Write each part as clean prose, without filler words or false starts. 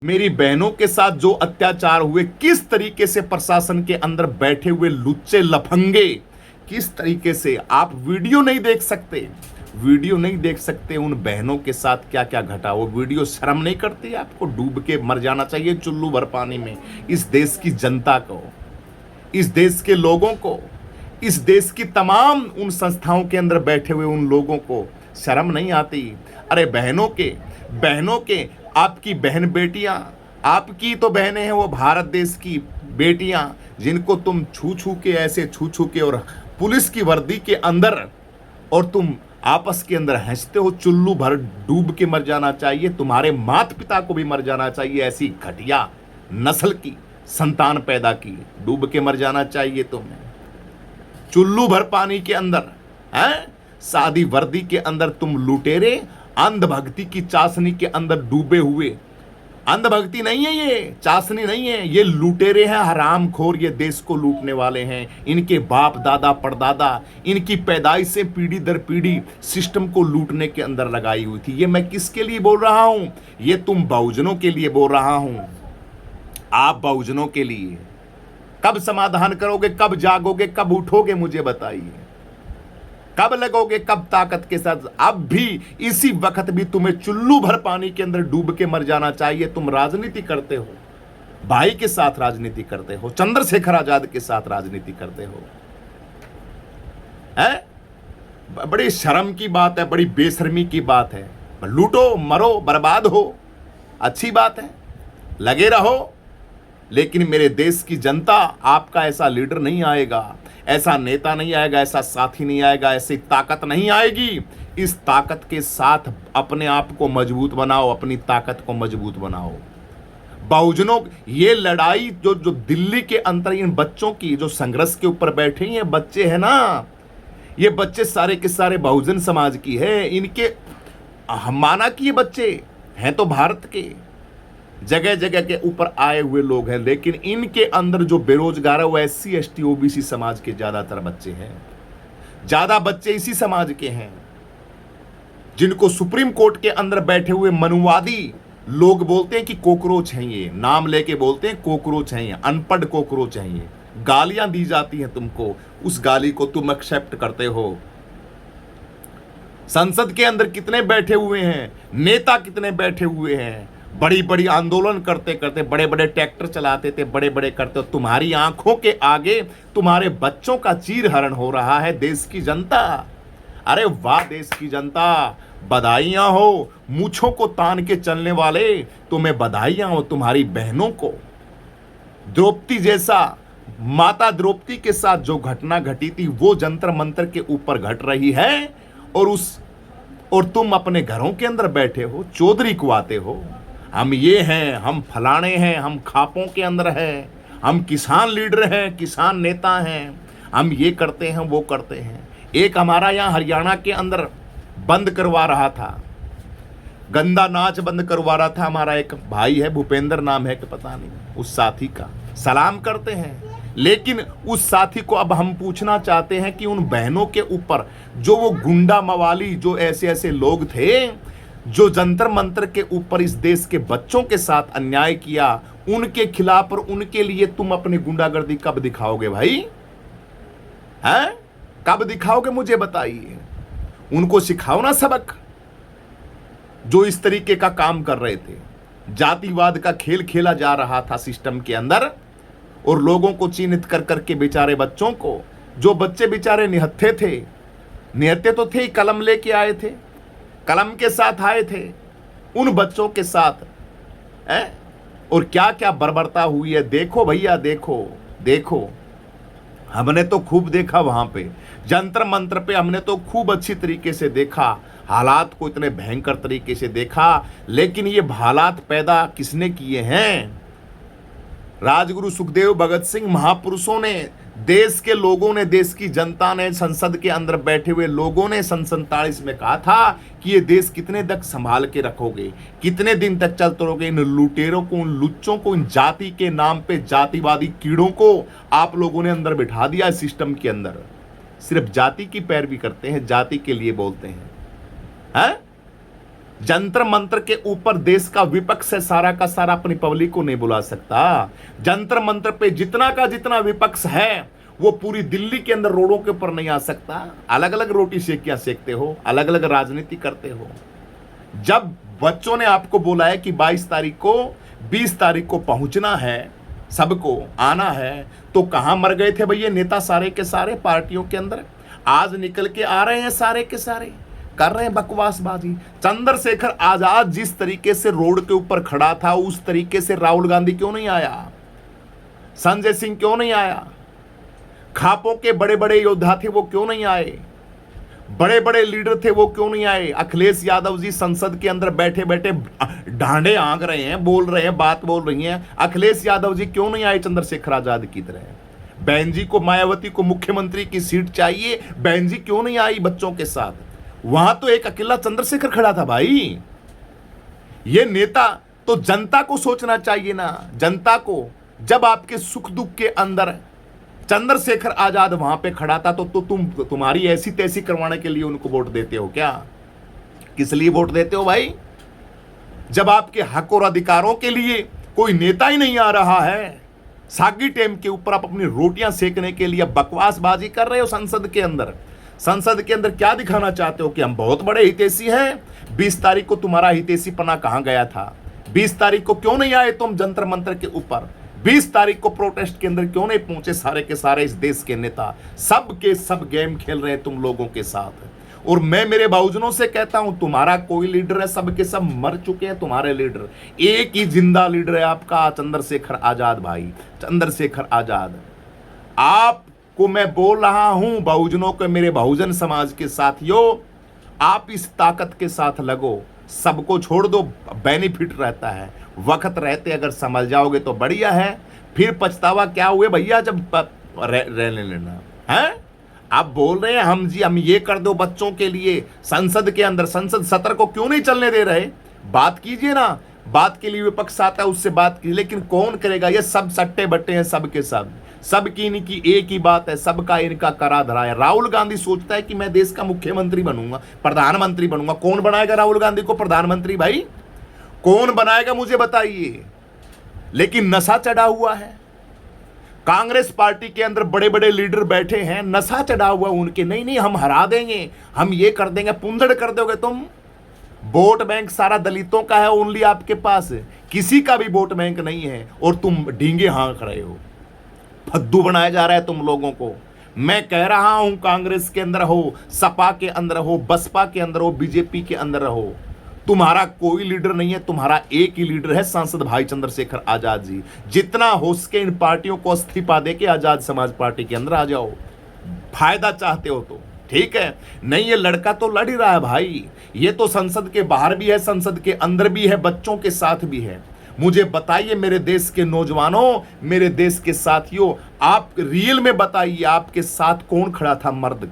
मेरी बहनों के साथ जो अत्याचार हुए, किस तरीके से प्रशासन के अंदर बैठे हुए लुच्चे लफंगे, किस तरीके से आप वीडियो नहीं देख सकते, वीडियो नहीं देख सकते उन बहनों के साथ क्या क्या घटा। वो वीडियो शर्म नहीं करती आपको? डूब के मर जाना चाहिए चुल्लू भर पानी में। इस देश की जनता को, इस देश के लोगों को, इस देश की तमाम उन संस्थाओं के अंदर बैठे हुए उन लोगों को शर्म नहीं आती? अरे बहनों के आपकी बहन बेटियां, आपकी तो बहनें हैं, वो भारत देश की बेटियां, जिनको तुम छू छू के, ऐसे छू छू के, और पुलिस की वर्दी के अंदर, और तुम आपस के अंदर हंसते हो। चुल्लू भर डूब के मर जाना चाहिए, तुम्हारे माता पिता को भी मर जाना चाहिए। ऐसी घटिया नस्ल की संतान पैदा की, डूब के मर जाना चाहिए तुम्हें चुल्लू भर पानी के अंदर। हैं सादी वर्दी के अंदर तुम लुटेरे, अंधभक्ति की चाशनी के अंदर डूबे हुए। अंधभक्ति नहीं है ये, चाशनी नहीं है, ये लुटेरे हैं, हरामखोर, ये देश को लूटने वाले हैं। इनके बाप दादा परदादा, इनकी पैदाइश से पीढ़ी दर पीढ़ी सिस्टम को लूटने के अंदर लगाई हुई थी। ये मैं किसके लिए बोल रहा हूं? ये तुम बहुजनों के लिए बोल रहा हूं। आप बहुजनों के लिए कब समाधान करोगे, कब जागोगे, कब उठोगे, मुझे बताइए। कब लगोगे, कब ताकत के साथ? अब भी इसी वक्त भी तुम्हें चुल्लू भर पानी के अंदर डूब के मर जाना चाहिए। तुम राजनीति करते हो, भाई के साथ राजनीति करते हो, चंद्रशेखर आजाद के साथ राजनीति करते हो। है बड़ी शर्म की बात है, बड़ी बेशर्मी की बात है। लूटो, मरो, बर्बाद हो, अच्छी बात है, लगे रहो। लेकिन मेरे देश की जनता, आपका ऐसा लीडर नहीं आएगा, ऐसा नेता नहीं आएगा, ऐसा साथी नहीं आएगा, ऐसी ताकत नहीं आएगी। इस ताकत के साथ अपने आप को मजबूत बनाओ, अपनी ताकत को मजबूत बनाओ। बहुजनों, ये लड़ाई जो दिल्ली के अंदर इन बच्चों की जो संघर्ष के ऊपर बैठे हैं, ये बच्चे हैं ना, ये बच्चे सारे के सारे बहुजन समाज की है। इनके माना कि ये बच्चे हैं तो भारत के जगह जगह के ऊपर आए हुए लोग हैं, लेकिन इनके अंदर जो बेरोजगार है वो SC ST OBC समाज के ज्यादातर बच्चे हैं। ज्यादा बच्चे इसी समाज के हैं, जिनको सुप्रीम कोर्ट के अंदर बैठे हुए मनुवादी लोग बोलते हैं कि कॉकरोच हैं, ये नाम लेके बोलते हैं कॉकरोच हैं, ये अनपढ़ कॉकरोच हैं। ये गालियां दी जाती हैं तुमको, उस गाली को तुम एक्सेप्ट करते हो। संसद के अंदर कितने बैठे हुए हैं, नेता कितने बैठे हुए हैं, बड़ी बड़ी आंदोलन करते करते, बड़े बड़े ट्रैक्टर चलाते थे, बड़े बड़े करते, तुम्हारी आंखों के आगे तुम्हारे बच्चों का चीरहरण हो रहा है देश की जनता। अरे वाह देश की जनता, बधाइयां हो मूंछों को तान के चलने वाले, तुम्हें बधाइयां हो। तुम्हारी बहनों को द्रौपदी जैसा, माता द्रौपदी के साथ जो घटना घटी थी वो जंतर मंतर के ऊपर घट रही है, और तुम अपने घरों के अंदर बैठे हो, चौधरी कुआते हो। हम ये हैं, हम फलाने हैं, हम खापों के अंदर हैं, हम किसान लीडर हैं, किसान नेता हैं, हम ये करते हैं, वो करते हैं। एक हमारा यहाँ हरियाणा के अंदर बंद करवा रहा था, गंदा नाच बंद करवा रहा था। हमारा एक भाई है, भूपेंद्र नाम है कि पता नहीं, उस साथी का सलाम करते हैं। लेकिन उस साथी को अब हम पूछना चाहते हैं कि उन बहनों के ऊपर जो वो गुंडा मवाली, जो ऐसे ऐसे लोग थे जो जंतर मंतर के ऊपर इस देश के बच्चों के साथ अन्याय किया, उनके खिलाफ और उनके लिए तुम अपनी गुंडागर्दी कब दिखाओगे भाई? हैं कब दिखाओगे, मुझे बताइए। उनको सिखाओ ना सबक, जो इस तरीके का काम कर रहे थे। जातिवाद का खेल खेला जा रहा था सिस्टम के अंदर, और लोगों को चिन्हित कर करके बेचारे बच्चों को, जो बच्चे बेचारे निहत्थे थे, निहत्थे तो थे, कलम लेके आए थे, कलम के साथ आए थे, उन बच्चों के साथ और क्या क्या बर्बरता हुई है। देखो भैया, देखो देखो, हमने तो खूब देखा वहां पे जंतर मंत्र पे, हमने तो खूब अच्छी तरीके से देखा, हालात को इतने भयंकर तरीके से देखा। लेकिन ये हालात पैदा किसने किए हैं? राजगुरु सुखदेव, भगत सिंह, महापुरुषों ने, देश के लोगों ने, देश की जनता ने, संसद के अंदर बैठे हुए लोगों ने सन 47 में कहा था कि ये देश कितने तक संभाल के रखोगे, कितने दिन तक चलते रहोगे। इन लुटेरों को, उन लुच्चों को, इन जाति के नाम पे जातिवादी कीड़ों को आप लोगों ने अंदर बिठा दिया सिस्टम के अंदर। सिर्फ जाति की पैरवी करते हैं, जाति के लिए बोलते हैं। जंतर मंत्र के ऊपर देश का विपक्ष है सारा का सारा, अपनी पब्लिक को नहीं बुला सकता। जंतर मंत्र पे जितना का जितना विपक्ष है वो पूरी दिल्ली के अंदर रोडों के ऊपर नहीं आ सकता। अलग अलग रोटी सेकियां सेकते हो, अलग अलग राजनीति करते हो। जब बच्चों ने आपको बोला है कि 22 तारीख को 20 तारीख को पहुंचना है, सबको आना है, तो कहां मर गए थे भैया नेता सारे के सारे पार्टियों के अंदर? आज निकल के आ रहे हैं सारे के सारे, कर रहे हैं बकवासबाजी। चंद्रशेखर आजाद जिस तरीके से रोड के ऊपर खड़ा था उस तरीके से राहुल गांधी क्यों नहीं आया? संजय सिंह क्यों नहीं आया? खापों के बड़े बड़े योद्धा थे वो क्यों नहीं आए? बड़े बड़े लीडर थे वो क्यों नहीं आए? अखिलेश यादव जी संसद के अंदर बैठे बैठे ढांडे आंक रहे हैं, बोल रहे हैं, बात बोल रही हैं। अखिलेश यादव जी क्यों नहीं आए चंद्रशेखर आजाद की तरह? बहन जी को, मायावती को मुख्यमंत्री की सीट चाहिए, बहन जी क्यों नहीं आई बच्चों के साथ? वहां तो एक अकेला चंद्रशेखर खड़ा था भाई। ये नेता तो जनता को सोचना चाहिए ना, जनता को। जब आपके सुख दुख के अंदर चंद्रशेखर आजाद वहां पे खड़ा था तो तुम्हारी ऐसी तैसी करवाने के लिए उनको वोट देते हो क्या? किस लिए वोट देते हो भाई? जब आपके हक और अधिकारों के लिए कोई नेता ही नहीं आ रहा है, सागी टेम के ऊपर आप अपनी रोटियां सेकने के लिए बकवासबाजी कर रहे हो संसद के अंदर। संसद के अंदर क्या दिखाना चाहते हो कि हम बहुत बड़े हितैषी हैं? 20 तारीख को तुम्हारा हितैषी पना कहां गया था? 20 तारीख को क्यों नहीं आए तुम जंतर मंतर के ऊपर? 20 तारीख को प्रोटेस्ट के अंदर क्यों नहीं पहुंचे सारे के सारे इस देश के नेता? सब के सब गेम खेल रहे हैं तुम लोगों के साथ। और मैं मेरे भाउजनों से कहता हूं, तुम्हारा कोई लीडर है? सब के सब मर चुके हैं तुम्हारे लीडर। एक ही जिंदा लीडर है आपका, चंद्रशेखर आजाद भाई, चंद्रशेखर आजाद। आपको मैं बोल रहा हूं भाउजनों के, मेरे बहुजन समाज के साथियों, आप इस ताकत के साथ लगो, सबको छोड़ दो, बेनिफिट रहता है। वक्त रहते अगर समझ जाओगे तो बढ़िया है, फिर पछतावा क्या हुए भैया जब रहने लेना है। आप बोल रहे हैं हम ये कर दो बच्चों के लिए संसद के अंदर, संसद सत्र को क्यों नहीं चलने दे रहे? बात कीजिए ना, बात के लिए विपक्ष आता है उससे बात कीजिए, लेकिन कौन करेगा? ये सब सट्टे बट्टे हैं सब के सब, सबकी इनकी एक ही बात है, सबका इनका करा धरा है। राहुल गांधी सोचता है कि मैं देश का मुख्यमंत्री बनूंगा, प्रधानमंत्री बनूंगा। कौन बनाएगा राहुल गांधी को प्रधानमंत्री भाई? कौन बनाएगा मुझे बताइए? लेकिन नशा चढ़ा हुआ है। कांग्रेस पार्टी के अंदर बड़े बड़े लीडर बैठे हैं, नशा चढ़ा हुआ उनके, नहीं नहीं हम हरा देंगे, हम ये कर देंगे, पुंजड़ कर दोगे तुम। वोट बैंक सारा दलितों का है, ओनली आपके पास किसी का भी वोट बैंक नहीं है, और तुम डींगे हाँक रहे हो। फद्दू बनाया जा रहा है तुम लोगों को। मैं कह रहा हूं, कांग्रेस के अंदर हो, सपा के अंदर हो, बसपा के अंदर हो, बीजेपी के अंदर हो, तुम्हारा कोई लीडर नहीं है, तुम्हारा एक ही लीडर है, सांसद भाई चंद्रशेखर आजाद जी। जितना हो सके इन पार्टियों को इस्तीफा देके आजाद समाज पार्टी के अंदर आ जाओ, फायदा चाहते हो तो ठीक है। नहीं, ये लड़का तो लड़ ही रहा है भाई, ये तो संसद के बाहर भी है, संसद के अंदर भी है, बच्चों के साथ भी है। मुझे बताइए मेरे देश के नौजवानों, मेरे देश के साथियों, आप रियल में बताइए आपके साथ कौन खड़ा था? मर्द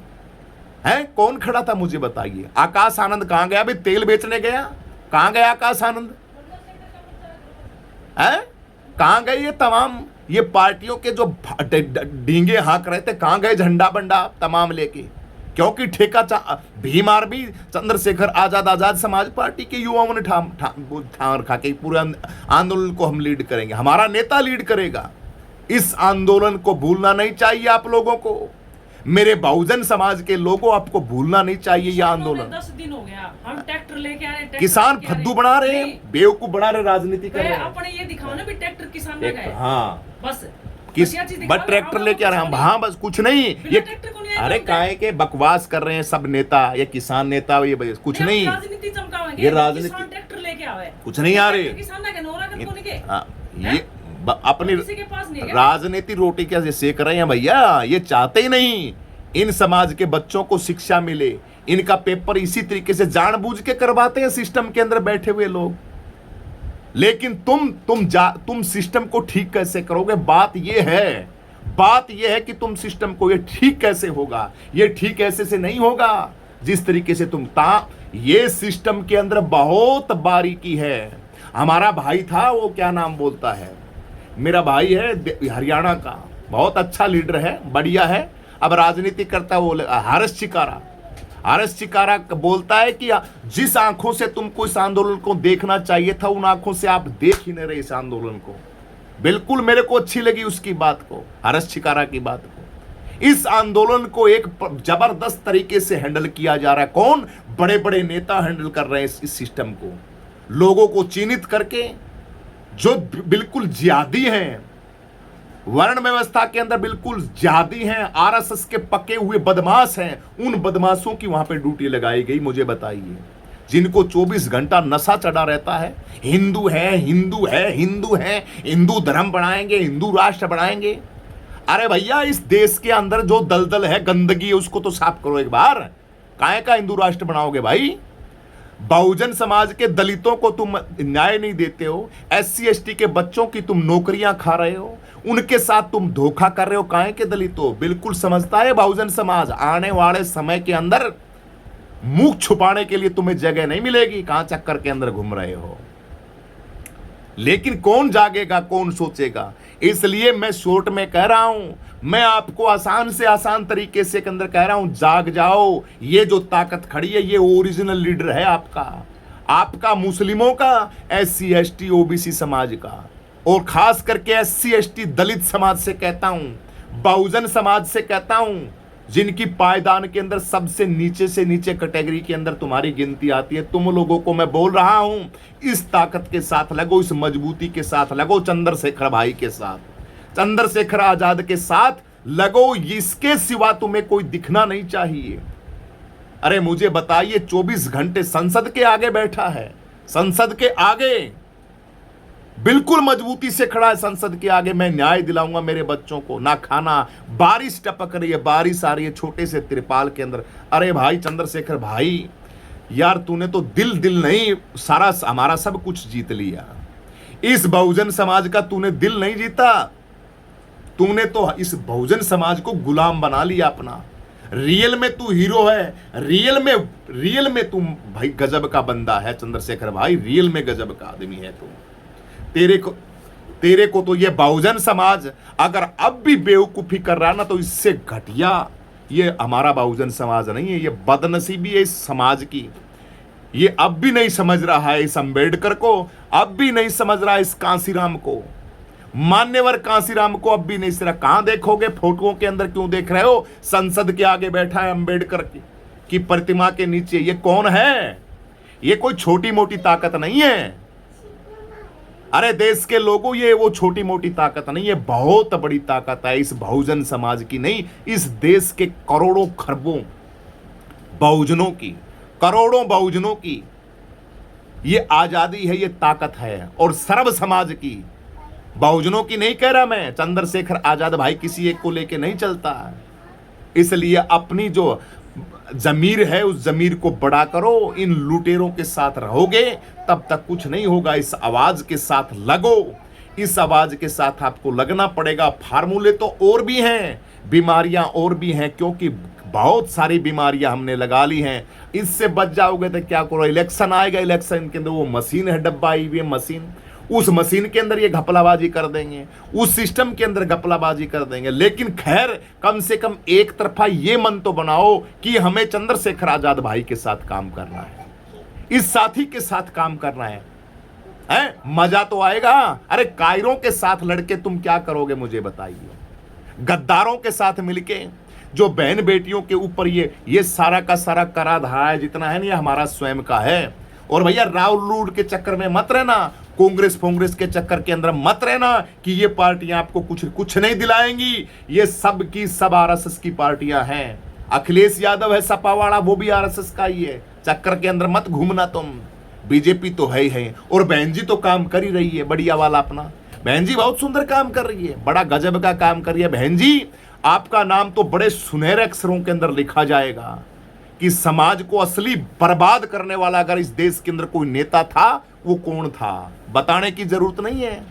है कौन खड़ा था मुझे बताइए। आकाश आनंद कहां गया? अभी तेल बेचने गया? कहां गया आकाश आनंद? है कहां गए ये तमाम ये पार्टियों के जो डींगे हाँक रहे थे? कहां गए झंडा बंडा तमाम लेके? क्योंकि ठेका भीम आर्मी चंद्रशेखर आजाद समाज पार्टी के युवाओं ने ठान रखा के पूरे आंदोलन को हम लीड करेंगे, हमारा नेता लीड करेगा। इस आंदोलन को भूलना नहीं चाहिए आप लोगों को, मेरे बहुजन समाज के लोगों, आपको भूलना नहीं चाहिए ये आंदोलन। 10 दिन हो गया हम ट्रैक्टर लेके आ रहे, किसान फद्दू बना रहे हैं, बेवकूफ बना रहे, राजनीति कर रहे हैं। अपने ये दिखाओ ना भी ट्रैक्टर किसान ना गए, हाँ बस किस बट ट्रैक्टर लेके आ रहे हैं हम, हाँ बस कुछ नहीं ये। अरे काहे के बकवास कर रहे हैं सब नेता, ये किसान नेता, ये कुछ नहीं, राजनीति चमकावेंगे, ये राजनीति ट्रैक्टर लेके आवे, कुछ नहीं आ रहे। अपनी राजनीति रोटी कैसे सेक रहे हैं भैया? ये चाहते ही नहीं इन समाज के बच्चों को शिक्षा मिले, इनका पेपर इसी तरीके से जानबूझ के करवाते हैं सिस्टम के अंदर बैठे हुए लोग। लेकिन तुम सिस्टम को ठीक कैसे करोगे? बात यह है कि तुम सिस्टम को, ये ठीक कैसे होगा? ये ठीक ऐसे से नहीं होगा जिस तरीके से ये सिस्टम के अंदर बहुत बारीकी है। हमारा भाई था, वो क्या नाम बोलता है, मेरा भाई है हरियाणा का, बहुत अच्छा लीडर है, बढ़िया है, अब राजनीति करता है वो हर्ष चिकारा। आरएस चिकारा बोलता है कि जिस आंखों से तुमको इस आंदोलन को देखना चाहिए था उन आंखों से आप देख ही नहीं रहे इस आंदोलन को। बिल्कुल मेरे को अच्छी लगी उसकी बात को, आरएस चिकारा की बात को। इस आंदोलन को एक जबरदस्त तरीके से हैंडल किया जा रहा है। कौन? बड़े बड़े नेता हैंडल कर रहे हैं इस सिस्टम को, लोगों को चिन्हित करके जो बिल्कुल जिहादी हैं, वर्ण व्यवस्था के अंदर बिल्कुल जिहादी हैं, आरएसएस के पके हुए बदमाश हैं, उन बदमाशों की वहां पे ड्यूटी लगाई गई। मुझे बताइए, जिनको 24 घंटा नशा चढ़ा रहता है, हिंदू है हिंदू है हिंदू है, हिंदू धर्म बढ़ाएंगे, हिंदू राष्ट्र बढ़ाएंगे। अरे भैया, इस देश के अंदर जो दलदल है, गंदगी है, उसको तो साफ करो एक बार। काहे का हिंदू राष्ट्र बनाओगे भाई? बहुजन समाज के दलितों को तुम न्याय नहीं देते हो, SC ST के बच्चों की तुम नौकरियां खा रहे हो, उनके साथ तुम धोखा कर रहे हो। काहे के दलितों? बिल्कुल समझता है बहुजन समाज, आने वाले समय के अंदर मुख छुपाने के लिए तुम्हें जगह नहीं मिलेगी। कहां चक्कर के अंदर घूम रहे हो? लेकिन कौन जागेगा, कौन सोचेगा? इसलिए मैं शॉर्ट में कह रहा हूं, मैं आपको आसान से आसान तरीके से के अंदर कह रहा हूं, जाग जाओ। ये जो ताकत खड़ी है, ये ओरिजिनल लीडर है आपका मुस्लिमों का, SC ST OBC समाज का, और खास करके SC ST दलित समाज से कहता हूं, बहुजन समाज से कहता हूं, जिनकी पायदान के अंदर सबसे नीचे से नीचे कैटेगरी के अंदर तुम्हारी गिनती आती है। तुम लोगों को मैं बोल रहा हूं, इस ताकत के साथ लगो, इस मजबूती के साथ लगो, चंद्रशेखर भाई के साथ, चंद्रशेखर आजाद के साथ लगो। इसके सिवा तुम्हें कोई दिखना नहीं चाहिए। अरे मुझे बताइए, 24 घंटे संसद के आगे बैठा है, संसद के आगे बिल्कुल मजबूती से खड़ा है संसद के आगे। मैं न्याय दिलाऊंगा मेरे बच्चों को, ना खाना, बारिश टपक रही है, बारिश आ रही है छोटे से त्रिपाल के अंदर। अरे भाई चंद्रशेखर भाई, यार तूने तो दिल नहीं, सारा हमारा सब कुछ जीत लिया। इस बहुजन समाज का तूने दिल नहीं जीता, तूने तो इस बहुजन समाज को गुलाम बना लिया अपना। रियल में तू हीरो है, रियल में तुम भाई गजब का बंदा है चंद्रशेखर भाई, रियल में गजब का आदमी है तू। तेरे को तो ये बहुजन समाज अगर अब भी बेवकूफी कर रहा ना, तो इससे घटिया ये हमारा बहुजन समाज नहीं है, ये बदनसीबी है इस समाज की। ये अब भी नहीं समझ रहा है इस अंबेडकर को, अब भी नहीं समझ रहा है इस कांसीराम को, मान्यवर कांसीराम को अब भी नहीं समझ रहा। कहां देखोगे? फोटोओं के अंदर क्यों देख रहे हो? संसद के आगे बैठा है अंबेडकर की प्रतिमा के नीचे। ये कौन है? ये कोई छोटी मोटी ताकत नहीं है। अरे देश के लोगों, ये वो छोटी मोटी ताकत नहीं है, बहुत बड़ी ताकत है इस बहुजन समाज की। नहीं, इस देश के करोड़ों खरबों बहुजनों की, करोड़ों बहुजनों की ये आजादी है, ये ताकत है। और सर्व समाज की, बहुजनों की नहीं कह रहा मैं। चंद्रशेखर आजाद भाई किसी एक को लेके नहीं चलता। इसलिए अपनी जो जमीर है उस जमीर को बड़ा करो। इन लुटेरों के साथ रहोगे तब तक कुछ नहीं होगा। इस आवाज के साथ लगो, इस आवाज के साथ आपको लगना पड़ेगा। फार्मूले तो और भी हैं, बीमारियां और भी हैं, क्योंकि बहुत सारी बीमारियां हमने लगा ली हैं। इससे बच जाओगे तो क्या करो? इलेक्शन आएगा, इलेक्शन के अंदर वो मशीन है, डब्बा आई हुई मशीन, उस मशीन के अंदर ये घपलाबाजी कर देंगे, उस सिस्टम के अंदर घपलाबाजी कर देंगे। लेकिन खैर, कम से कम एक तरफा ये मन तो बनाओ कि हमें चंद्रशेखर आजाद भाई के साथ काम करना है, इस साथी के साथ काम करना है? मजा तो आएगा। अरे कायरों के साथ लड़के तुम क्या करोगे मुझे बताइए? गद्दारों के साथ मिलके जो बहन बेटियों के ऊपर ये सारा का सारा कराधारा है जितना है ना, ये हमारा स्वयं का है। और भैया राहुल के चक्कर में मत रहना, कांग्रेस के चक्कर के अंदर मत रहना कि ये पार्टियां आपको कुछ नहीं दिलाएंगी। ये सब की सब आरएसएस की पार्टियां हैं। अखिलेश यादव है सपा वाला, वो भी आरएसएस का ही है। चक्कर के अंदर मत घूमना तुम। बीजेपी तो है ही है, और बहन जी तो काम कर ही रही है बढ़िया वाला अपना। बहन जी बहुत सुंदर काम कर रही है, बड़ा गजब का काम कर रही है। बहन जी, आपका नाम तो बड़े सुनहरे अक्षरों के अंदर लिखा जाएगा कि समाज को असली बर्बाद करने वाला अगर इस देश के अंदर कोई नेता था, वो कौन था? बताने की जरूरत नहीं है।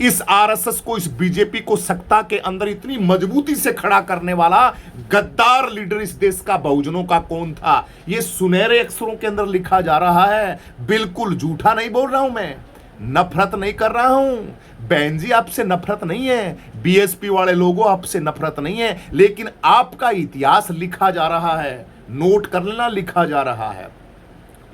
इस आरएसएस को, इस बीजेपी को सत्ता के अंदर इतनी मजबूती से खड़ा करने वाला गद्दार लीडर इस देश का बहुजनों का कौन था? ये सुनहरे अक्षरों के अंदर लिखा जा रहा है। बिल्कुल झूठा नहीं बोल रहा हूं मैं, नफरत नहीं कर रहा हूं। बहन जी आपसे नफरत नहीं है, बीएसपी वाले लोगों आपसे नफरत नहीं है, लेकिन आपका इतिहास लिखा जा रहा है। नोट कर लेना, लिखा जा रहा है।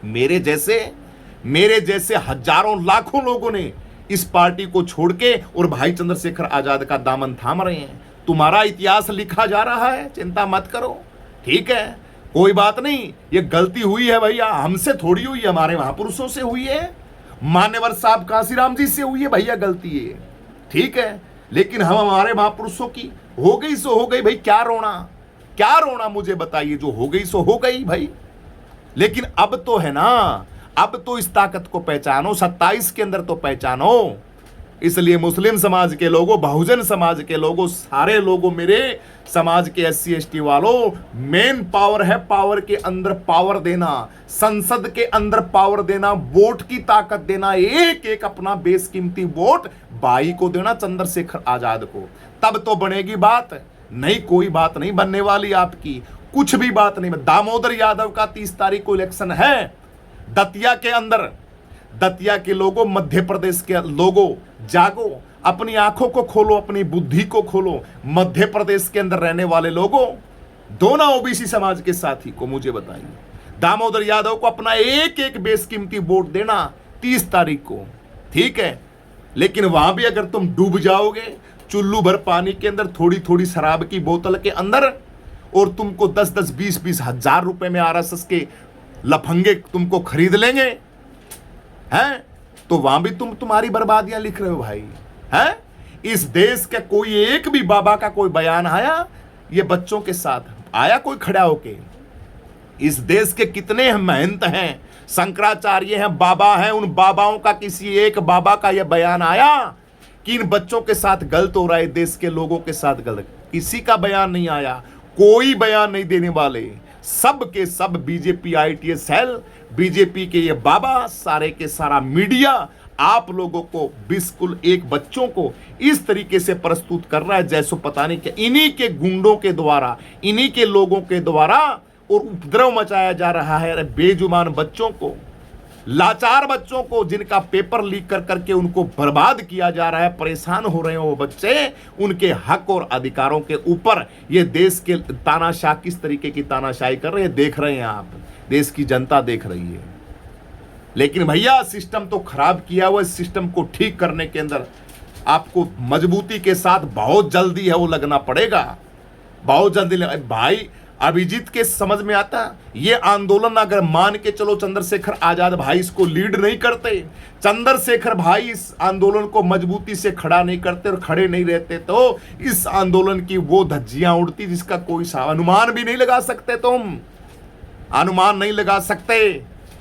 मेरे जैसे हजारों लाखों लोगों ने इस पार्टी को छोड़ के और भाई चंद्रशेखर आजाद का दामन थाम रहे हैं। तुम्हारा इतिहास लिखा जा रहा है, चिंता मत करो, ठीक है, कोई बात नहीं। ये गलती हुई है भैया, हमसे थोड़ी हुई है, हमारे महापुरुषों से हुई है, मान्यवर साहब कांसीराम जी से हुई है भैया गलती है, ठीक है। लेकिन हम हमारे महापुरुषों की हो गई सो हो गई भाई, क्या रोना मुझे बताइए, जो हो गई सो हो गई भाई। लेकिन अब तो है ना, अब तो इस ताकत को पहचानो, 27 के अंदर तो पहचानो। इसलिए मुस्लिम समाज के लोगों, बहुजन समाज के लोगों, सारे लोगों, मेरे समाज के SC ST वालों, मेन पावर है पावर के अंदर पावर देना, संसद के अंदर पावर देना, वोट की ताकत देना, एक एक अपना बेशकीमती वोट भाई को देना, चंद्रशेखर आजाद को। तब तो बनेगी बात, नहीं कोई बात नहीं बनने वाली आपकी, कुछ भी बात नहीं। दामोदर यादव का 30 तारीख को इलेक्शन है दतिया के अंदर। दतिया के लोगों, मध्य प्रदेश के लोगों, जागो, अपनी आंखों को खोलो, अपनी बुद्धि को खोलो। मध्य प्रदेश के अंदर रहने वाले लोगों, दोनों OBC समाज के साथी को मुझे बताइए, दामोदर यादव को अपना एक एक बेशकीमती वोट देना 30 तारीख को, ठीक है। लेकिन वहां भी अगर तुम डूब जाओगे चुल्लू भर पानी के अंदर, थोड़ी थोड़ी शराब की बोतल के अंदर, और तुमको 10-10, 20-20 हजार रुपए में RSS के लफंगे तुमको खरीद लेंगे, हैं, तो वहां भी तुम्हारी बर्बादियां लिख रहे हो भाई, हैं। इस देश के कोई एक भी बाबा का कोई बयान आया ये बच्चों के साथ आया कोई खड़ा होके? इस देश के कितने महंत हैं, शंकराचार्य हैं, बाबा हैं, उन बाबाओं का किसी एक बाबा का यह बयान आया कि इन बच्चों के साथ गलत हो रहा है, देश के लोगों के साथ गलत? किसी का बयान नहीं आया, कोई बयान नहीं देने वाले। सब के सब बीजेपी ITS सेल, बीजेपी के ये बाबा, सारे के सारा मीडिया आप लोगों को बिल्कुल एक बच्चों को इस तरीके से प्रस्तुत कर रहा है जैसे पता नहीं क्या, इन्हीं के गुंडों के द्वारा, इन्हीं के लोगों के द्वारा और उपद्रव मचाया जा रहा है बेजुबान बच्चों को, लाचार बच्चों को, जिनका पेपर लीक कर करके उनको बर्बाद किया जा रहा है, परेशान हो रहे हैं वो बच्चे, उनके हक और अधिकारों के ऊपर ये देश के तानाशाह किस तरीके की तानाशाही कर रहे हैं, देख रहे हैं आप, देश की जनता देख रही है। लेकिन भैया सिस्टम तो खराब किया हुआ, इस सिस्टम को ठीक करने के अंदर आपको मजबूती के साथ बहुत जल्दी है वो लगना पड़ेगा, बहुत जल्दी भाई। अभिजीत के समझ में आता, ये आंदोलन अगर मान के चलो चंद्रशेखर आजाद भाई इसको लीड नहीं करते, चंद्रशेखर भाई इस आंदोलन को मजबूती से खड़ा नहीं करते और खड़े नहीं रहते, तो इस आंदोलन की वो धज्जियां उड़ती जिसका कोई अनुमान भी नहीं लगा सकते, तुम अनुमान नहीं लगा सकते।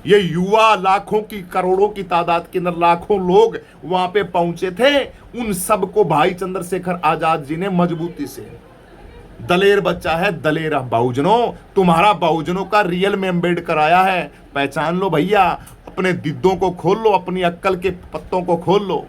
ये युवा लाखों की, करोड़ों की तादाद के अंदर लाखों लोग वहां पे पहुंचे थे, उन सबको भाई चंद्रशेखर आजाद जी ने मजबूती से, दलेर बच्चा है, दलेर बहुजनों, तुम्हारा बहुजनों का रियल में एम्बेड कराया है, पहचान लो भैया, अपने दिद्दों को खोल लो, अपनी अक्ल के पत्तों को खोल लो,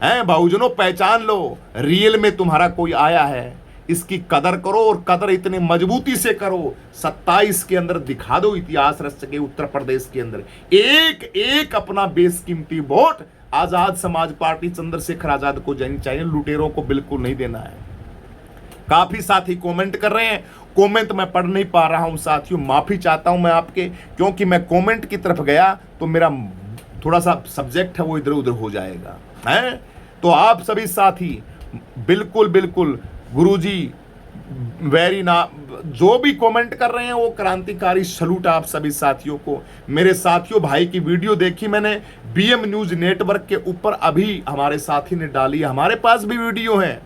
हैं बहुजनों, पहचान लो, रियल में तुम्हारा कोई आया है, इसकी कदर करो और कदर इतनी मजबूती से करो। 27 के अंदर दिखा दो इतिहास रच के उत्तर प्रदेश के अंदर एक एक अपना बेशकीमती वोट आजाद समाज पार्टी चंद्रशेखर आजाद को जानी चाहिए, लुटेरों को बिल्कुल नहीं देना है। काफी साथी कमेंट कर रहे हैं, कमेंट मैं पढ़ नहीं पा रहा हूं साथियों, माफी चाहता हूं मैं आपके, क्योंकि मैं कमेंट की तरफ गया तो मेरा थोड़ा सा सब्जेक्ट है वो इधर उधर हो जाएगा, हैं। तो आप सभी साथी बिल्कुल गुरुजी वेरी ना, जो भी कमेंट कर रहे हैं वो क्रांतिकारी सलूट आप सभी साथियों को। मेरे साथियों, भाई की वीडियो देखी मैंने BM न्यूज नेटवर्क के ऊपर, अभी हमारे साथी ने डाली, हमारे पास भी वीडियो है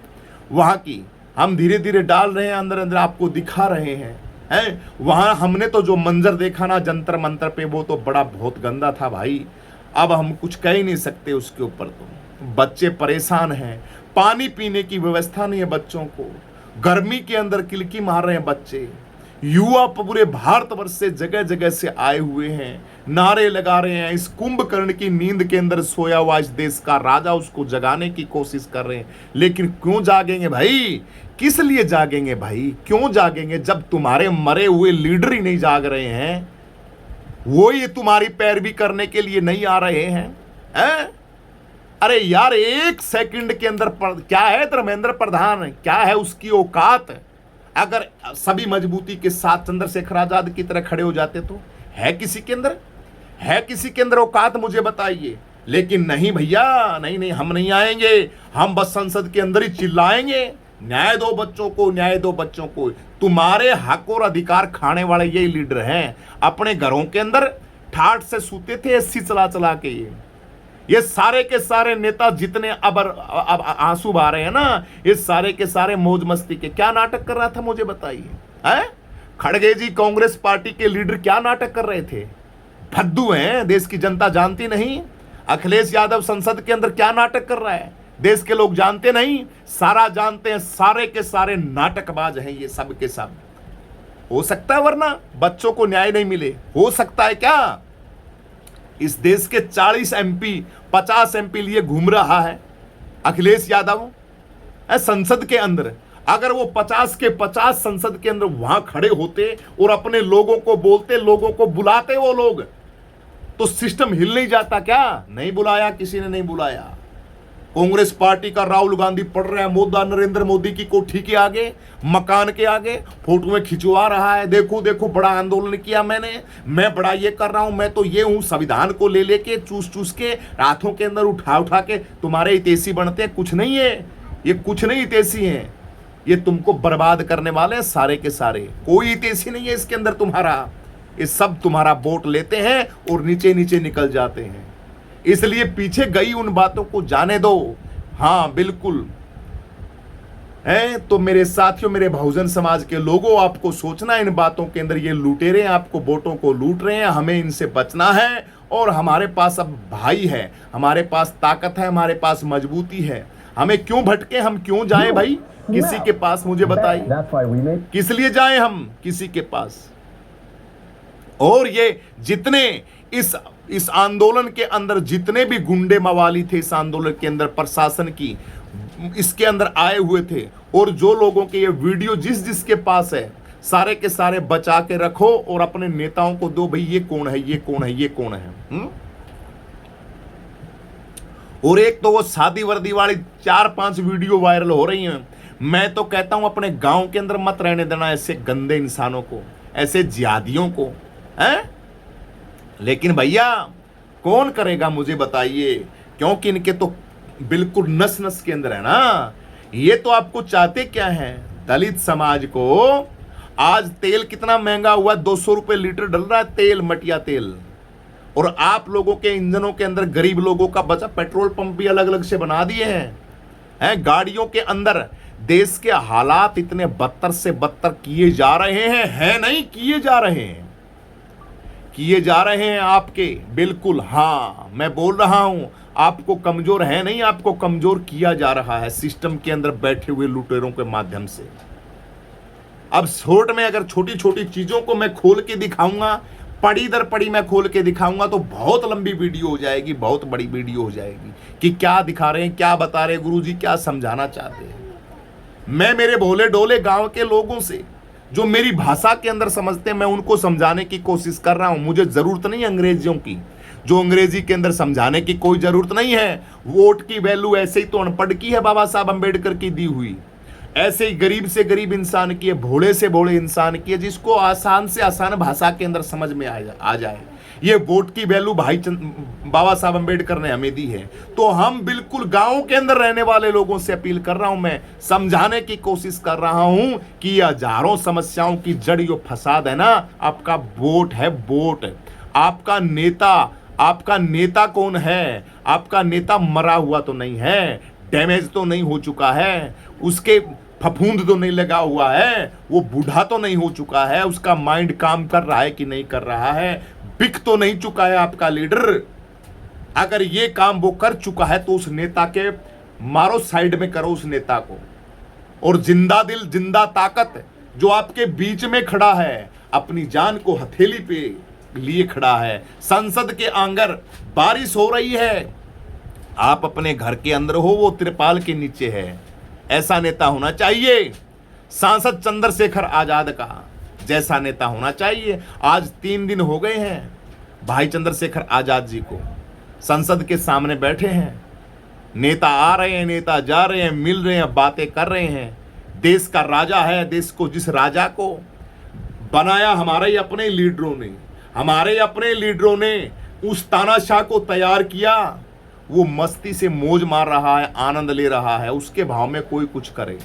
वहां की, हम धीरे धीरे डाल रहे हैं, अंदर अंदर आपको दिखा रहे हैं। वहां हमने तो जो मंजर देखा ना जंतर मंतर पे, वो तो बड़ा बहुत गंदा था भाई, अब हम कुछ कह ही नहीं सकते उसके ऊपर। तो बच्चे परेशान हैं, पानी पीने की व्यवस्था नहीं है बच्चों को, गर्मी के अंदर किलकी मार रहे हैं बच्चे, युवा पूरे भारतवर्ष से जगह जगह से आए हुए हैं, नारे लगा रहे हैं, इस कुंभकर्ण की नींद के अंदर सोया हुआ इस देश का राजा, उसको जगाने की कोशिश कर रहे हैं। लेकिन क्यों जागेंगे भाई, किस लिए जागेंगे भाई, क्यों जागेंगे जब तुम्हारे मरे हुए लीडर ही नहीं जाग रहे हैं, वो ये तुम्हारी पैरवी करने के लिए नहीं आ रहे हैं। अरे यार, 1 सेकंड के अंदर क्या है धर्मेंद्र प्रधान, क्या है उसकी औकात, अगर सभी मजबूती के साथ चंद्रशेखर आजाद की तरह खड़े हो जाते तो है किसी के अंदर, है किसी के अंदर औकात, मुझे बताइए। लेकिन नहीं भैया, नहीं नहीं, हम नहीं आएंगे, हम बस संसद के अंदर ही चिल्लाएंगे, न्याय दो बच्चों को, न्याय दो बच्चों को। तुम्हारे हक और अधिकार खाने वाले यही लीडर हैं। अपने घरों के अंदर ठाठ से सूते थे एसी चला चला के। ये सारे के सारे नेता जितने अब आंसू बहा रहे हैं ना, ये सारे के सारे मौज मस्ती के। क्या नाटक कर रहा था मुझे बताइए, हैं? खड़गे जी कांग्रेस पार्टी के लीडर क्या नाटक कर रहे थे? भद्दू हैं, देश की जनता जानती नहीं। अखिलेश यादव संसद के अंदर क्या नाटक कर रहा है, देश के लोग जानते नहीं, सारा जानते हैं। सारे के सारे नाटकबाज हैं ये सब के सब। हो सकता है वरना बच्चों को न्याय नहीं मिले, हो सकता है क्या? इस देश के 40 MP 50 MP लिए घूम रहा है अखिलेश यादव संसद के अंदर। अगर वो 50 के 50 संसद के अंदर वहां खड़े होते और अपने लोगों को बोलते, लोगों को बुलाते वो लोग, तो सिस्टम हिल नहीं जाता क्या? नहीं बुलाया, किसी ने नहीं बुलाया। कांग्रेस पार्टी का राहुल गांधी पढ़ रहा है मुद्दा नरेंद्र मोदी की कोठी के आगे, मकान के आगे, फोटो में खिंचवा रहा है, देखो देखो बड़ा आंदोलन किया मैंने, मैं बड़ा ये कर रहा हूं, मैं तो ये हूं। संविधान को ले लेके चूस चूस के रातों के अंदर उठा उठा के तुम्हारे हितैषी बनते हैं। कुछ नहीं है ये, कुछ नहीं हितैषी हैं ये, तुमको बर्बाद करने वाले हैं सारे के सारे। कोई हितैषी नहीं है इसके अंदर तुम्हारा। ये सब तुम्हारा वोट लेते हैं और नीचे नीचे निकल जाते हैं। इसलिए पीछे गई उन बातों को जाने दो। हाँ बिल्कुल है। तो मेरे साथियों, मेरे बहुजन समाज के लोगों, आपको सोचना इन बातों के अंदर। ये लुटेरे आपको वोटों को लूट रहे हैं, हमें इनसे बचना है। और हमारे पास अब भाई है, हमारे पास ताकत है, हमारे पास मजबूती है। हमें क्यों भटके, हम क्यों जाएं भाई किसी के पास? मुझे बताइए, किस लिए जाएं हम किसी के पास? और ये जितने इस आंदोलन के अंदर जितने भी गुंडे मवाली थे, इस आंदोलन के अंदर प्रशासन की इसके अंदर आए हुए थे, और जो लोगों के ये वीडियो जिसके पास है, सारे के सारे बचा के रखो और अपने नेताओं को दो। भाई ये कौन है, ये कौन है, ये कौन है? और एक तो वो शादी वर्दी वाली 4-5 वीडियो वायरल हो रही हैं। मैं तो कहता हूं अपने गांव के अंदर मत रहने देना ऐसे गंदे इंसानों को, ऐसे जिहादियों को, हैं? लेकिन भैया कौन करेगा मुझे बताइए, क्योंकि इनके तो बिल्कुल नस नस के अंदर है ना। ये तो आपको चाहते क्या है? दलित समाज को। आज तेल कितना महंगा हुआ, 200 रुपए लीटर डल रहा है तेल, मटिया तेल। और आप लोगों के इंजनों के अंदर गरीब लोगों का बचा। पेट्रोल पंप भी अलग अलग से बना दिए हैं, गाड़ियों के अंदर। देश के हालात इतने बदतर से बदतर किए जा रहे हैं, है नहीं, किए जा रहे हैं, किए जा रहे हैं आपके। बिल्कुल हाँ, मैं बोल रहा हूं, आपको कमजोर है नहीं, आपको कमजोर किया जा रहा है सिस्टम के अंदर बैठे हुए लुटेरों के माध्यम से। अब शॉर्ट में अगर छोटी छोटी चीजों को मैं खोल के दिखाऊंगा, पड़ी दर पड़ी मैं खोल के दिखाऊंगा, तो बहुत लंबी वीडियो हो जाएगी, बहुत बड़ी वीडियो हो जाएगी कि क्या दिखा रहे हैं, क्या बता रहे हैं गुरुजी, क्या समझाना चाहते हैं। मैं मेरे भोले डोले गांव के लोगों से जो मेरी भाषा के अंदर समझते हैं, मैं उनको समझाने की कोशिश कर रहा हूं। मुझे जरूरत नहीं अंग्रेजियों की, जो अंग्रेजी के अंदर समझाने की कोई जरूरत नहीं है। वोट की वैल्यू ऐसे ही तो अनपढ़ की है, बाबा साहब अंबेडकर की दी हुई, ऐसे ही गरीब से गरीब इंसान की है, भोले से भोले इंसान की है, जिसको आसान से आसान भाषा के अंदर समझ में आ जाए। ये वोट की वैल्यू बाबा साहब अंबेडकर ने हमें दी है। तो हम बिल्कुल गांव के अंदर रहने वाले लोगों से अपील कर रहा हूं, मैं समझाने की कोशिश कर रहा हूं कि हजारों समस्याओं की जड़ जो फसाद है ना, आपका वोट है, वोट। आपका नेता कौन है? आपका नेता मरा हुआ तो नहीं है, डैमेज तो नहीं हो चुका है, उसके फफूंद तो नहीं लगा हुआ है, वो बूढ़ा तो नहीं हो चुका है, उसका माइंड काम कर रहा है कि नहीं कर रहा है, बिक तो नहीं चुका है आपका लीडर। अगर ये काम वो कर चुका है तो उस नेता के मारो, साइड में करो उस नेता को। और जिंदा दिल जिंदा ताकत जो आपके बीच में खड़ा है, अपनी जान को हथेली पे लिए खड़ा है। संसद के आंगर बारिश हो रही है, आप अपने घर के अंदर हो, वो त्रिपाल के नीचे है। ऐसा नेता होना चाहिए। सांसद चंद्रशेखर आजाद का जैसा नेता होना चाहिए। आज 3 दिन हो गए हैं भाई चंद्रशेखर आजाद जी को संसद के सामने बैठे हैं। नेता आ रहे हैं, नेता जा रहे हैं, मिल रहे हैं, बातें कर रहे हैं। देश का राजा है, देश को जिस राजा को बनाया हमारे ही अपने लीडरों ने, हमारे अपने लीडरों ने उस तानाशाह को तैयार किया, वो मस्ती से मौज मार रहा है, आनंद ले रहा है, उसके भाव में कोई कुछ करे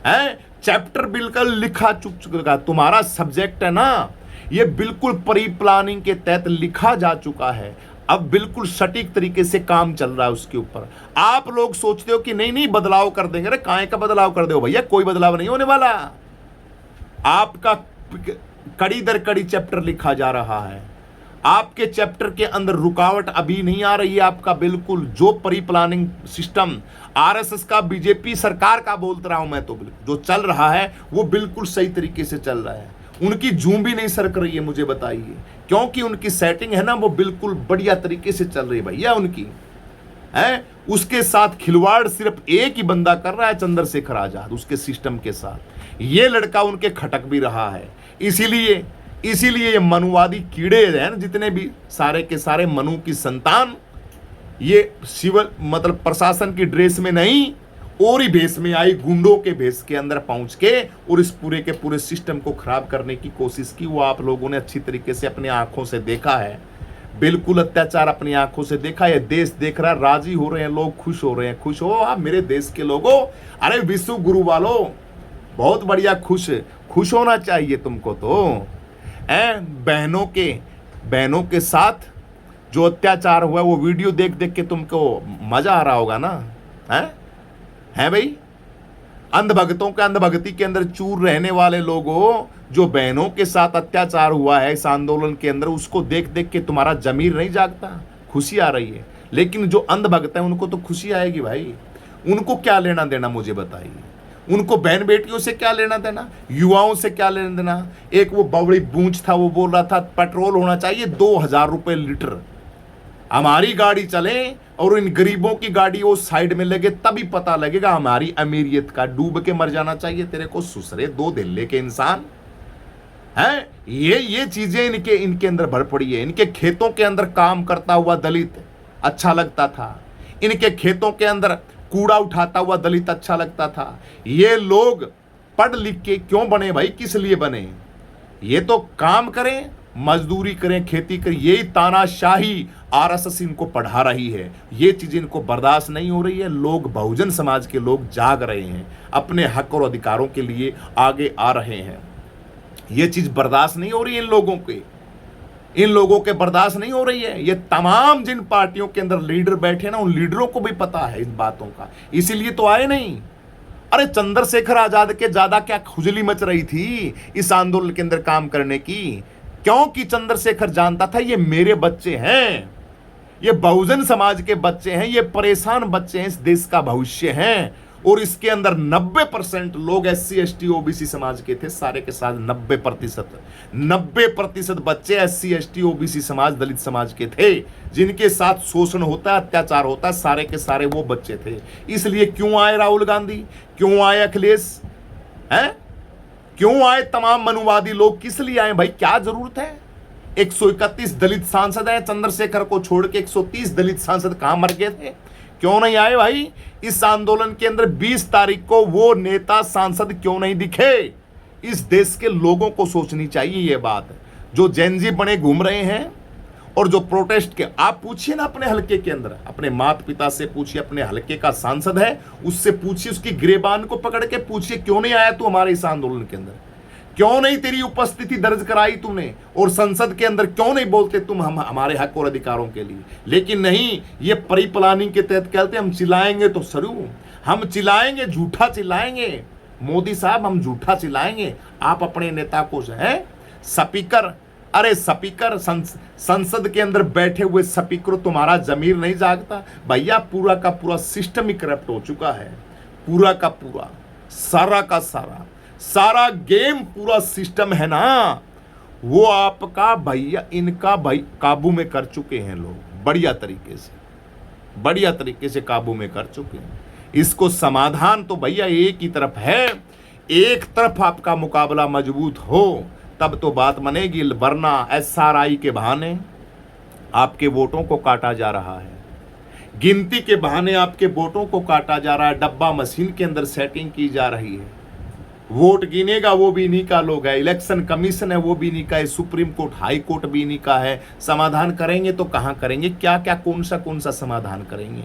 है। चैप्टर बिल्कुल लिखा चुका, तुम्हारा सब्जेक्ट है ना, ये बिल्कुल प्री प्लानिंग के तहत लिखा जा चुका है। अब बिल्कुल सटीक तरीके से काम चल रहा है उसके ऊपर। आप लोग सोचते हो कि नहीं नहीं बदलाव कर देंगे, अरे काहे का बदलाव कर दो भैया, कोई बदलाव नहीं होने वाला। आपका कड़ी दर कड़ी चैप्टर लिखा जा रहा है, आपके चैप्टर के अंदर रुकावट अभी नहीं आ रही है। आपका बिल्कुल जो प्री प्लानिंग सिस्टम आरएसएस का, बीजेपी सरकार का बोलता रहा हूं मैं, तो जो चल रहा है वो बिल्कुल सही तरीके से चल रहा है। उनकी जूम भी नहीं सरक रही है, मुझे बताइए, क्योंकि उनकी सेटिंग है ना वो बिल्कुल बढ़िया तरीके से चल रही है भैया उनकी है। उसके साथ खिलवाड़ सिर्फ एक ही बंदा कर रहा है, चंद्रशेखर आजाद, उसके सिस्टम के साथ। ये लड़का उनके खटक भी रहा है। इसीलिए ये मनुवादी कीड़े हैं ना, जितने भी सारे के सारे मनु की संतान, ये सिविल मतलब प्रशासन की ड्रेस में नहीं, और ही भेष में आई, गुंडों के भेष के अंदर पहुंच के और इस पूरे के पूरे सिस्टम को खराब करने की कोशिश की। वो आप लोगों ने अच्छी तरीके से अपनी आंखों से देखा है, बिल्कुल अत्याचार अपनी आंखों से देखा है। देश देख रहा है, राजी हो रहे हैं लोग, खुश हो रहे हैं। खुश हो आप मेरे देश के लोगों, अरे विश्व गुरु वालों, बहुत बढ़िया खुश होना चाहिए तुमको। तो बहनों के साथ जो अत्याचार हुआ वो वीडियो देख देख के तुमको मजा आ रहा होगा ना, है भाई। अंधभक्तों के अंधभक्ति के अंदर चूर रहने वाले लोगों, जो बहनों के साथ अत्याचार हुआ है इस आंदोलन के अंदर, उसको देख देख के तुम्हारा जमीर नहीं जागता, खुशी आ रही है। लेकिन जो अंधभक्त है उनको तो खुशी आएगी भाई। उनको क्या लेना देना मुझे बताइए, उनको बहन बेटियों से क्या लेना देना, युवाओं से क्या लेना देना। एक वो बवड़ी बूंच था, वो बोल रहा था पेट्रोल होना चाहिए 2000 रुपए लीटर, हमारी गाड़ी चले और इन गरीबों की गाड़ी वो साइड में लगे, तभी पता लगेगा हमारी अमीरियत का। डूब के मर जाना चाहिए तेरे को, सुसरे दो दिल्ली के इंसान है। ये चीजें इनके अंदर भर पड़ी है। इनके खेतों के अंदर काम करता हुआ दलित अच्छा लगता था, इनके खेतों के अंदर कूड़ा उठाता हुआ दलित अच्छा लगता था। ये लोग पढ़ लिख के क्यों बने भाई, किस लिए बने? ये तो काम करें, मजदूरी करें, खेती करें। यही तानाशाही आरएसएस इनको पढ़ा रही है। ये चीज इनको बर्दाश्त नहीं हो रही है। लोग, बहुजन समाज के लोग जाग रहे हैं, अपने हक और अधिकारों के लिए आगे आ रहे हैं। ये चीज बर्दाश्त नहीं हो रही है इन लोगों के बर्दाश्त नहीं हो रही है। ये तमाम जिन पार्टियों के अंदर लीडर बैठे ना, उन लीडरों को भी पता है इस बातों का, इसीलिए तो आए नहीं। अरे चंद्रशेखर आजाद के ज्यादा क्या खुजली मच रही थी इस आंदोलन के अंदर काम करने की, क्योंकि चंद्रशेखर जानता था ये मेरे बच्चे हैं, ये बहुजन समाज के बच्चे हैं, ये परेशान बच्चे हैं, इस देश का भविष्य हैं। और इसके अंदर 90% लोग SC ST OBC समाज के थे, सारे के साथ 90% बच्चे SC ST OBC समाज, दलित समाज के थे, जिनके साथ शोषण होता है, अत्याचार होता है, सारे के सारे वो बच्चे थे। इसलिए क्यों आए राहुल गांधी, क्यों आए अखिलेश, हैं, क्यों आए तमाम मनुवादी लोग, किस लिए आए भाई, क्या जरूरत है? 131 दलित सांसद हैं, चंद्रशेखर को छोड़ के 130 दलित सांसद कहां मर गए थे? क्यों नहीं आए भाई इस आंदोलन के अंदर? 20 तारीख को वो नेता सांसद क्यों नहीं दिखे? इस देश के लोगों को सोचनी चाहिए ये बात। जो जेनजी बने घूम रहे हैं और जो प्रोटेस्ट के, आप पूछिए ना अपने हलके के अंदर, अपने माता पिता से पूछिए, अपने हलके का सांसद है उससे पूछिए, उसकी गिरेबान को पकड़ के पूछिए क्यों नहीं आया तू हमारे इस आंदोलन के अंदर, क्यों नहीं तेरी उपस्थिति दर्ज कराई तूने, और संसद के अंदर क्यों नहीं बोलते तुम हमारे हक और अधिकारों के लिए? लेकिन नहीं, ये प्री प्लानिंग के तहत कहते हम चिल्लाएंगे तो सरू, हम चिल्लाएंगे, झूठा चिल्लाएंगे। मोदी साहब हम झूठा चिल्लाएंगे, आप अपने नेता को है स्पीकर, अरे स्पीकर, संसद के अंदर बैठे हुए स्पीकर, तुम्हारा जमीर नहीं जागता भैया? पूरा का पूरा सिस्टम ही करप्ट हो चुका है, पूरा का पूरा, सारा का सारा गेम, पूरा सिस्टम है ना, वो आपका भैया, इनका भाई काबू में कर चुके हैं लोग, बढ़िया तरीके से काबू में कर चुके हैं। इसको समाधान तो भैया एक ही तरफ है, एक तरफ आपका मुकाबला मजबूत हो तब तो बात बनेगी, वरना SRI के बहाने आपके वोटों को काटा जा रहा है, गिनती के बहाने आपके वोटों को काटा जा रहा है, डब्बा मशीन के अंदर सेटिंग की जा रही है। वोट गिनेगा वो भी इन्हीं का लोग है, इलेक्शन कमीशन है वो भी इन्हीं का है, सुप्रीम कोर्ट हाई कोर्ट भी इन्हीं का है। समाधान करेंगे तो कहाँ करेंगे, क्या क्या कौन सा समाधान करेंगे,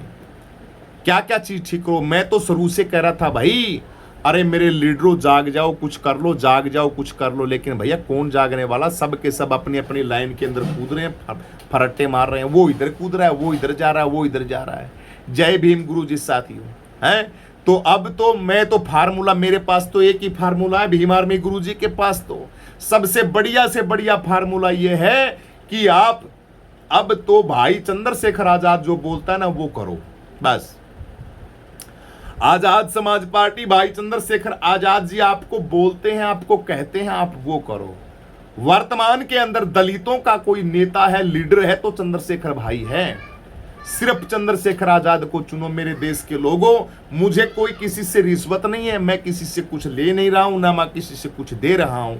क्या क्या चीज ठीक करो। मैं तो शुरू से कह रहा था भाई, अरे मेरे लीडरों जाग जाओ कुछ कर लो, जाग जाओ कुछ कर लो, लेकिन भैया कौन जागने वाला, सब के सब अपनी अपनी लाइन के अंदर कूद रहे हैं, फरट्टे मार रहे हैं, वो इधर कूद रहा है, वो इधर जा रहा है, वो इधर जा रहा है। जय भीम गुरु जी साथियों हैं। तो अब तो मैं तो फार्मूला, मेरे पास तो एक ही फार्मूला है भीम आर्मी गुरु जी के पास, तो सबसे बढ़िया से बढ़िया फार्मूला ये है कि आप अब तो भाई चंद्रशेखर आजाद जो बोलता है ना वो करो बस। आजाद समाज पार्टी भाई चंद्रशेखर आजाद जी आपको बोलते हैं, आपको कहते हैं, आप वो करो। वर्तमान के अंदर दलितों का कोई नेता है, लीडर है तो चंद्रशेखर भाई है। सिर्फ चंद्रशेखर आजाद को चुनो मेरे देश के लोगों। मुझे कोई किसी से रिश्वत नहीं है, मैं किसी से कुछ ले नहीं रहा हूं, ना मैं किसी से कुछ दे रहा हूं।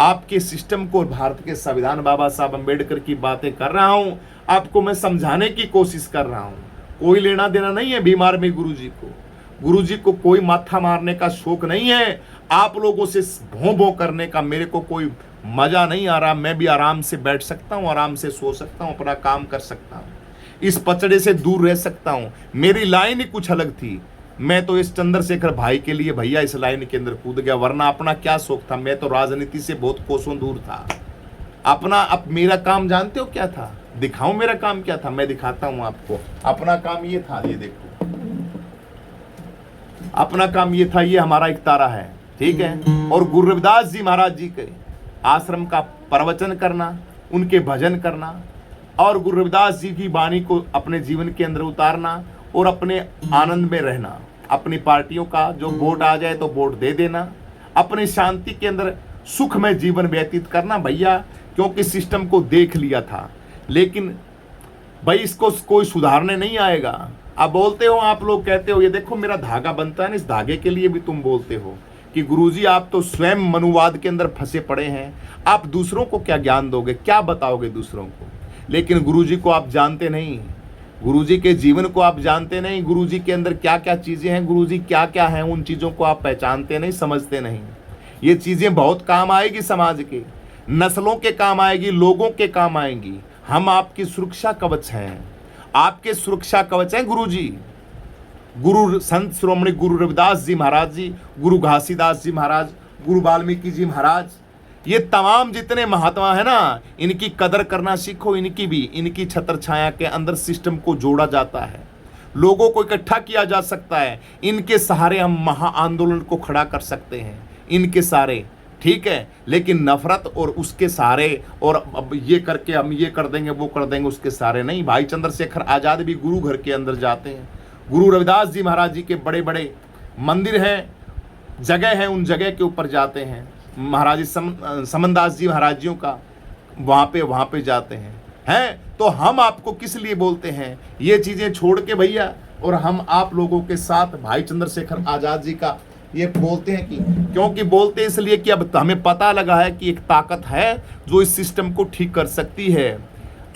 आपके सिस्टम को, भारत के संविधान बाबा साहब अम्बेडकर की बातें कर रहा हूं, आपको मैं समझाने की कोशिश कर रहा हूं। कोई लेना देना नहीं है भीम आर्मी गुरु जी को। गुरु जी को कोई माथा मारने का शौक नहीं है, आप लोगों से भों भों करने का मेरे को कोई मजा नहीं आ रहा। मैं भी आराम से बैठ सकता हूं, आराम से सो सकता हूं, अपना काम कर सकता हूं, इस पचड़े से दूर रह सकता हूं। मेरी लाइन ही कुछ अलग थी, मैं तो इस चंद्रशेखर भाई के लिए भैया इस लाइन के अंदर कूद गया, वरना अपना क्या शौक था, मैं तो राजनीति से बहुत कोसों दूर था। अपना अब मेरा काम जानते हो क्या था, दिखाऊं मेरा काम क्या था, मैं दिखाता हूं आपको। अपना काम ये था, ये देखो अपना काम ये था, ये हमारा एक तारा है, ठीक है। और गुरु रविदास जी महाराज जी के आश्रम का प्रवचन करना, उनके भजन करना और गुरु रविदास जी की वाणी को अपने जीवन के अंदर उतारना और अपने आनंद में रहना। अपनी पार्टियों का जो वोट आ जाए तो वोट दे देना, अपनी शांति के अंदर सुख में जीवन व्यतीत करना भैया, क्योंकि सिस्टम को देख लिया था। लेकिन भाई इसको कोई सुधारने नहीं आएगा। आप बोलते हो, आप लोग कहते हो ये देखो मेरा धागा बनता है ना, इस धागे के लिए भी तुम बोलते हो कि गुरुजी आप तो स्वयं मनुवाद के अंदर फंसे पड़े हैं, आप दूसरों को क्या ज्ञान दोगे, क्या बताओगे दूसरों को। लेकिन गुरुजी को आप जानते नहीं, गुरुजी के जीवन को आप जानते नहीं, गुरुजी के अंदर क्या क्या चीजें हैं, गुरुजी क्या क्या हैं, उन चीजों को आप पहचानते नहीं, समझते नहीं। ये चीजें बहुत काम आएगी, समाज के नस्लों के काम आएगी, लोगों के काम आएंगी। हम आपकी सुरक्षा कवच हैं, आपके सुरक्षा कवच हैं गुरुजी। गुरु संत श्रोमणी गुरु रविदास जी महाराज जी, गुरु घासीदास जी महाराज, गुरु वाल्मीकि जी महाराज, ये तमाम जितने महात्मा है ना, इनकी कदर करना सीखो। इनकी भी, इनकी छत्र छाया के अंदर सिस्टम को जोड़ा जाता है, लोगों को इकट्ठा किया जा सकता है। इनके सहारे हम महा आंदोलन को खड़ा कर सकते हैं, इनके सहारे, ठीक है। लेकिन नफरत और उसके सहारे और अब ये करके हम ये कर देंगे वो कर देंगे, उसके सहारे नहीं। भाई चंद्रशेखर आजाद भी गुरु घर के अंदर जाते हैं, गुरु रविदास जी महाराज जी के बड़े बड़े मंदिर हैं, जगह है, उन जगह के ऊपर जाते हैं। महाराज समनदास जी महाराज जियों का वहाँ पे जाते हैं। तो हम आपको किस लिए बोलते हैं ये चीज़ें छोड़ के भैया, और हम आप लोगों के साथ भाई चंद्रशेखर आजाद जी का ये बोलते हैं कि, क्योंकि बोलते इसलिए कि अब हमें पता लगा है कि एक ताकत है जो इस सिस्टम को ठीक कर सकती है,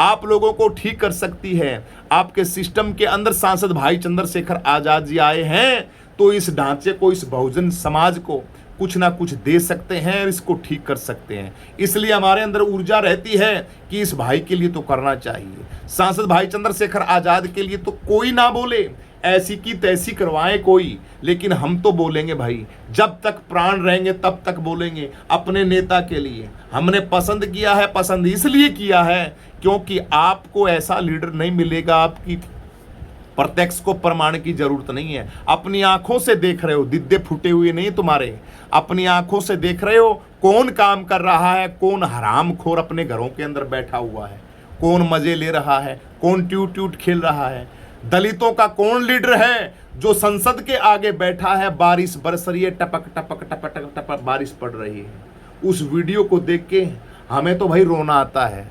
आप लोगों को ठीक कर सकती है। आपके सिस्टम के अंदर सांसद भाई चंद्रशेखर आजाद जी आए हैं, तो इस ढांचे को, इस बहुजन समाज को कुछ ना कुछ दे सकते हैं और इसको ठीक कर सकते हैं। इसलिए हमारे अंदर ऊर्जा रहती है कि इस भाई के लिए तो करना चाहिए। सांसद भाई चंद्रशेखर आजाद के लिए तो कोई ना बोले, ऐसी की तैसी करवाएं कोई, लेकिन हम तो बोलेंगे भाई, जब तक प्राण रहेंगे तब तक बोलेंगे अपने नेता के लिए। हमने पसंद किया है, पसंद इसलिए किया है क्योंकि आपको ऐसा लीडर नहीं मिलेगा, आपकी प्रत्यक्ष को प्रमाण की जरूरत नहीं है। अपनी आंखों से देख रहे हो, दिद्दे फूटे हुए नहीं तुम्हारे, अपनी आंखों से देख रहे हो कौन काम कर रहा है, कौन हरामखोर अपने घरों के अंदर बैठा हुआ है, कौन मजे ले रहा है, कौन ट्यूट ट्यूट खेल रहा है। दलितों का कौन लीडर है जो संसद के आगे बैठा है, बारिश बरस रही है, टपक टपक टपक टपक बारिश पड़ रही है। उस वीडियो को देख के हमें तो भाई रोना आता है,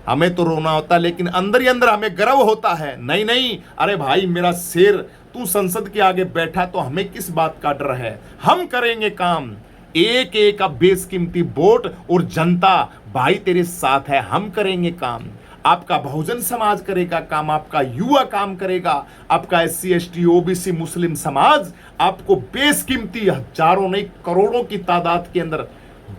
हमें तो रोना होता है, लेकिन अंदर ही अंदर हमें गर्व होता है। नहीं नहीं, अरे भाई मेरा शेर, तू संसद के आगे बैठा तो हमें किस बात का डर है, हम करेंगे काम। एक एक बेशकीमती वोट और जनता भाई तेरे साथ है, हम करेंगे काम। आपका बहुजन समाज करेगा काम, आपका युवा काम करेगा, आपका SC ST OBC मुस्लिम समाज आपको बेशकीमती हजारों नहीं करोड़ों की तादाद के अंदर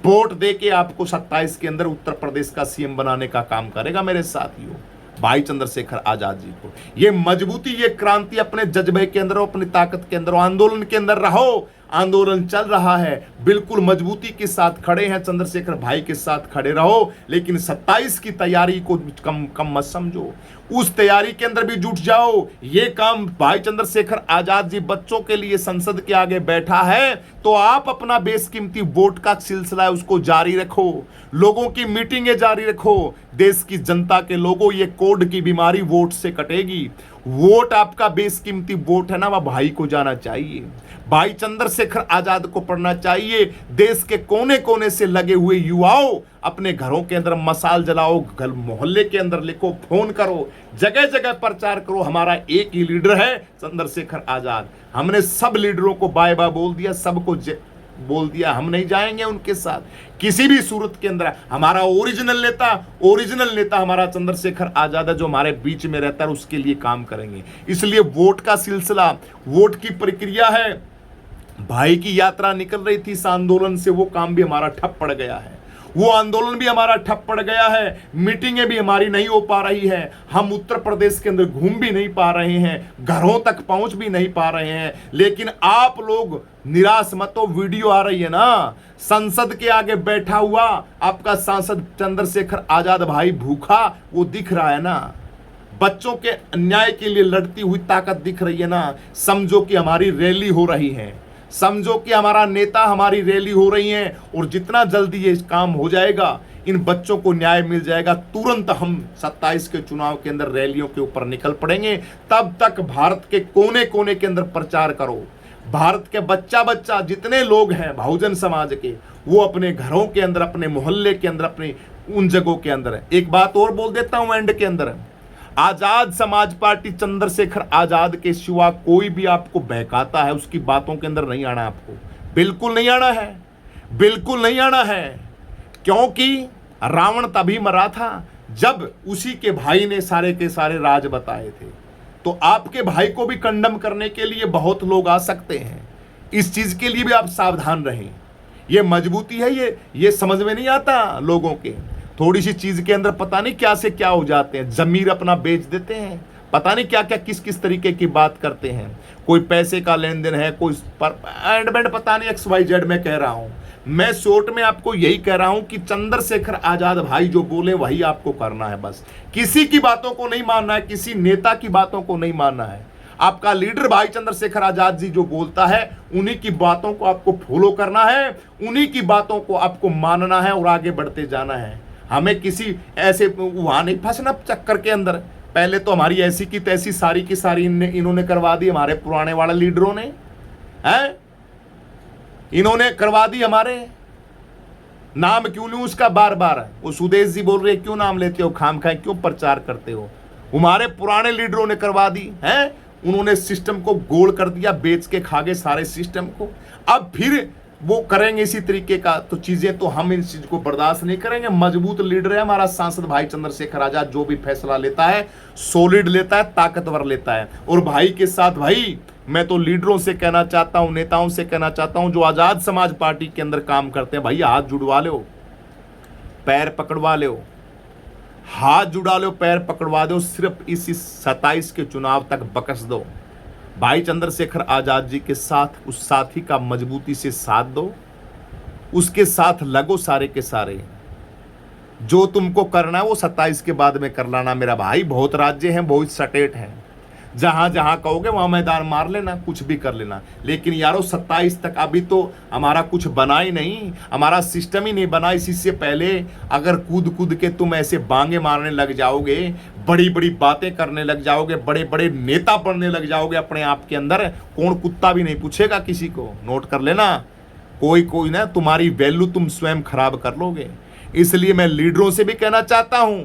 वोट देके आपको 27 के अंदर उत्तर प्रदेश का CM बनाने का काम करेगा। मेरे साथियों, भाई चंद्रशेखर आजाद जी को ये मजबूती, ये क्रांति अपने जज्बे के अंदर, अपनी ताकत के अंदर, आंदोलन के अंदर रहो। आंदोलन चल रहा है, बिल्कुल मजबूती के साथ खड़े हैं, चंद्रशेखर भाई के साथ खड़े रहो, लेकिन 27 की तैयारी को कम मत समझो, उस तैयारी के अंदर भी जुट जाओ। ये काम भाई चंद्रशेखर आजाद जी बच्चों के लिए संसद के आगे बैठा है, तो आप अपना बेशकीमती वोट का सिलसिला है उसको जारी रखो, लोगों की मीटिंगें जारी रखो। देश की जनता के लोगों, ये कोड की बीमारी वोट से कटेगी। वोट आपका बेशकीमती वोट है ना, वह भाई को जाना चाहिए, भाई चंद्रशेखर आजाद को पढ़ना चाहिए। देश के कोने कोने से लगे हुए युवाओं, अपने घरों के अंदर मसाल जलाओ, घर मोहल्ले के अंदर लिखो, फोन करो, जगह जगह प्रचार करो। हमारा एक ही लीडर है, चंद्रशेखर आजाद। हमने सब लीडरों को बाय बाय बोल दिया, सबको बोल दिया हम नहीं जाएंगे उनके साथ किसी भी सूरत के अंदर। हमारा ओरिजिनल नेता हमारा चंद्रशेखर आजाद है, जो हमारे बीच में रहता है, उसके लिए काम करेंगे। इसलिए वोट का सिलसिला, वोट की प्रक्रिया है, भाई की यात्रा निकल रही थी इस आंदोलन से, वो काम भी हमारा ठप पड़ गया है, वो आंदोलन भी हमारा ठप पड़ गया है, मीटिंगें भी हमारी नहीं हो पा रही है, हम उत्तर प्रदेश के अंदर घूम भी नहीं पा रहे हैं, घरों तक पहुंच भी नहीं पा रहे हैं। लेकिन आप लोग निराश मत हो, वीडियो आ रही है ना, संसद के आगे बैठा हुआ आपका सांसद चंद्रशेखर आजाद भाई भूखा, वो दिख रहा है ना, बच्चों के अन्याय के लिए लड़ती हुई ताकत दिख रही है ना। समझो कि हमारी रैली हो रही है, समझो कि हमारा नेता, हमारी रैली हो रही है, और जितना जल्दी ये काम हो जाएगा, इन बच्चों को न्याय मिल जाएगा, तुरंत हम 27 के चुनाव के अंदर रैलियों के ऊपर निकल पड़ेंगे। तब तक भारत के कोने कोने के अंदर प्रचार करो। भारत के बच्चा जितने लोग हैं बहुजन समाज के, वो अपने घरों के अंदर, अपने मोहल्ले के अंदर, अपनी उन जगहों के अंदर। एक बात और बोल देता हूं एंड के अंदर, आजाद समाज पार्टी चंद्रशेखर आजाद के सिवा कोई भी आपको बहकाता है, उसकी बातों के अंदर नहीं आना, आपको बिल्कुल नहीं आना है, बिल्कुल नहीं आना है। क्योंकि रावण तभी मरा था जब उसी के भाई ने सारे के सारे राज बताए थे। तो आपके भाई को भी कंडम करने के लिए बहुत लोग आ सकते हैं, इस चीज के लिए भी आप सावधान रहें। ये मजबूती है, ये समझ में नहीं आता लोगों के। थोड़ी सी चीज के अंदर पता नहीं क्या से क्या हो जाते हैं, जमीर अपना बेच देते हैं, पता नहीं क्या क्या किस किस तरीके की बात करते हैं। कोई पैसे का लेन देन है, कोई एंड पता नहीं XYZ में कह रहा हूं। मैं शॉर्ट में आपको यही कह रहा हूं कि चंद्रशेखर आजाद भाई जो बोले वही आपको करना है, बस किसी की बातों को नहीं मानना है, किसी नेता की बातों को नहीं मानना है। आपका लीडर भाई चंद्रशेखर आजाद जी जो बोलता है, उन्हीं की बातों को आपको फॉलो करना है, उन्हीं की बातों को आपको मानना है और आगे बढ़ते जाना है। हमें किसी ऐसे वहां नहीं फंसना चक्कर के अंदर। पहले तो हमारी ऐसी की तैसी सारी की सारी इन्होंने करवा दी, हमारे पुराने वाले लीडरों ने हैं, इन्होंने करवा दी। हमारे नाम क्यों लूं उसका बार बार, वो सुदेश जी बोल रहे क्यों नाम लेते हो, खाम खाए क्यों प्रचार करते हो। हमारे पुराने लीडरों ने करवा दी है, उन्होंने सिस्टम को गोल कर दिया, बेच के खा गए सारे सिस्टम को। अब फिर वो करेंगे इसी तरीके का, तो चीजें तो हम इन चीज को बर्दाश्त नहीं करेंगे। मजबूत लीडर है हमारा सांसद भाई चंद्रशेखर आजाद, जो भी फैसला लेता है सॉलिड लेता है, ताकतवर लेता है। और भाई के साथ भाई मैं तो लीडरों से कहना चाहता हूं, नेताओं से कहना चाहता हूं, जो आजाद समाज पार्टी के अंदर काम करते हैं, भाई हाथ जुड़वा लो, पैर पकड़वा लो, हाथ जुड़ा लो, पैर पकड़वा दो, सिर्फ इसी 27 के चुनाव तक बकस दो। भाई चंद्रशेखर आजाद जी के साथ उस साथी का मजबूती से साथ दो, उसके साथ लगो सारे के सारे। जो तुमको करना है वो 27 के बाद में कर लाना मेरा भाई। बहुत राज्य हैं, बहुत स्टेट हैं, जहां जहां कहोगे वहां मैदान मार लेना, कुछ भी कर लेना। लेकिन यारो 27 तक अभी तो हमारा कुछ बना ही नहीं, हमारा सिस्टम ही नहीं बना। इसी से पहले अगर कूद कूद के तुम ऐसे बांगे मारने लग जाओगे, बड़ी बड़ी बातें करने लग जाओगे, बड़े बड़े नेता बनने लग जाओगे अपने आप के अंदर, कौन कुत्ता भी नहीं पूछेगा किसी को। नोट कर लेना, कोई ना, तुम्हारी वैल्यू तुम स्वयं खराब कर लोगे। इसलिए मैं लीडरों से भी कहना चाहता हूं,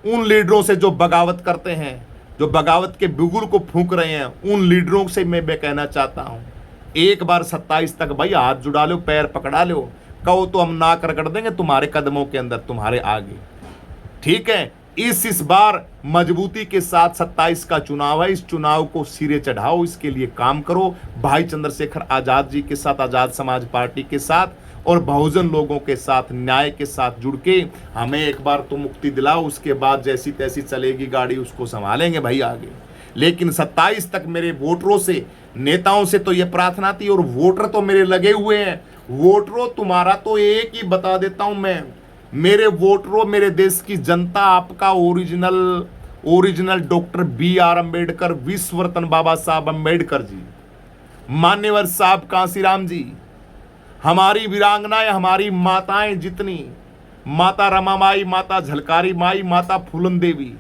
उन लीडरों से जो बगावत करते हैं, जो बगावत के बिगुल को फूंक रहे हैं, उन लीडरों से मैं कहना चाहता हूं, एक बार 27 तक भाई हाथ जुड़ा लो, पैर पकड़ा लो, कहो तो हम नाक रगड़ देंगे तुम्हारे कदमों के अंदर, तुम्हारे आगे। ठीक है, इस बार मजबूती के साथ 27 का चुनाव है, इस चुनाव को सिरे चढ़ाओ, इसके लिए काम करो भाई चंद्रशेखर आजाद जी के साथ, आजाद समाज पार्टी के साथ और बहुजन लोगों के साथ, न्याय के साथ जुड़ के हमें एक बार तो मुक्ति दिलाओ, उसके बाद जैसी तैसी चलेगी गाड़ी उसको संभालेंगे भाई आगे। लेकिन 27 तक मेरे वोटरों से, नेताओं से तो यह प्रार्थना थी, और वोटर तो मेरे लगे हुए हैं। वोटरों तुम्हारा तो एक ही बता देता हूं मैं, मेरे वोटरों, मेरे देश की जनता, आपका ओरिजिनल डॉक्टर BR अम्बेडकर, विश्व रत्न बाबा साहब अम्बेडकर जी, मान्यवर साहब कांसीराम जी, हमारी वीरांगनाएं, हमारी माताएं जितनी, माता रमाबाई, माता झलकारी माई, माता फूलन देवी,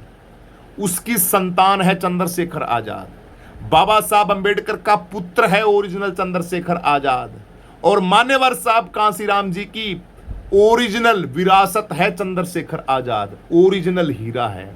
उसकी संतान है चंद्रशेखर आजाद। बाबा साहब अम्बेडकर का पुत्र है ओरिजिनल चंद्रशेखर आजाद, और मान्यवर साहब कांसीराम जी की ओरिजिनल विरासत है चंद्रशेखर आजाद, ओरिजिनल हीरा है,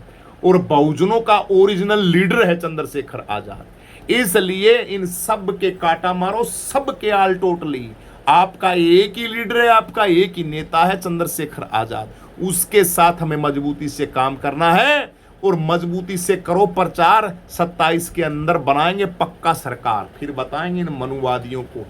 और बहुजनों का ओरिजिनल लीडर है चंद्रशेखर आजाद। इसलिए इन सब के काटा मारो, सब के आल टोटली, आपका एक ही लीडर है, आपका एक ही नेता है चंद्रशेखर आजाद। उसके साथ हमें मजबूती से काम करना है, और मजबूती से करो प्रचार। 27 के अंदर बनाएंगे पक्का सरकार, फिर बताएंगे इन मनुवादियों को।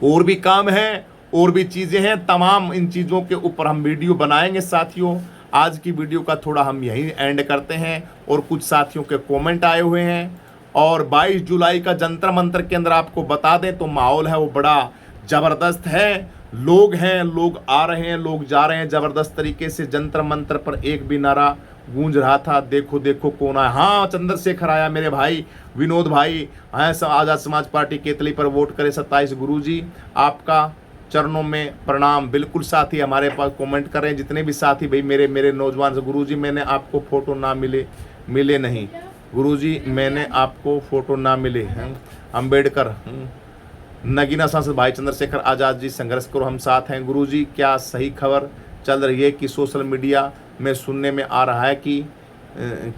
और भी काम है, और भी चीजें हैं, तमाम इन चीजों के ऊपर हम वीडियो बनाएंगे साथियों। आज की वीडियो का थोड़ा हम यहीं एंड करते हैं, और कुछ साथियों के कमेंट आए हुए हैं। और 22 जुलाई का जंतर मंतर के अंदर आपको बता दें तो माहौल है वो बड़ा जबरदस्त है, लोग हैं, लोग आ रहे हैं, लोग जा रहे हैं जबरदस्त तरीके से। जंतर मंतर पर एक भी नारा गूंज रहा था, देखो देखो कौन आया। हाँ, चंद्रशेखर आया, मेरे भाई विनोद भाई हैं, आजाद समाज पार्टी केतली पर वोट करे 27। गुरुजी आपका चरणों में प्रणाम। बिल्कुल साथी हमारे पास कमेंट करें, जितने भी साथी भाई मेरे नौजवान से, गुरुजी मैंने आपको फोटो ना मिले नहीं, गुरुजी मैंने आपको फोटो ना मिले हैं। अम्बेडकर नगीना सांसद भाई चंद्रशेखर आजाद जी, संघर्ष करो हम साथ हैं। गुरुजी क्या सही खबर चल रही है कि सोशल मीडिया में सुनने में आ रहा है कि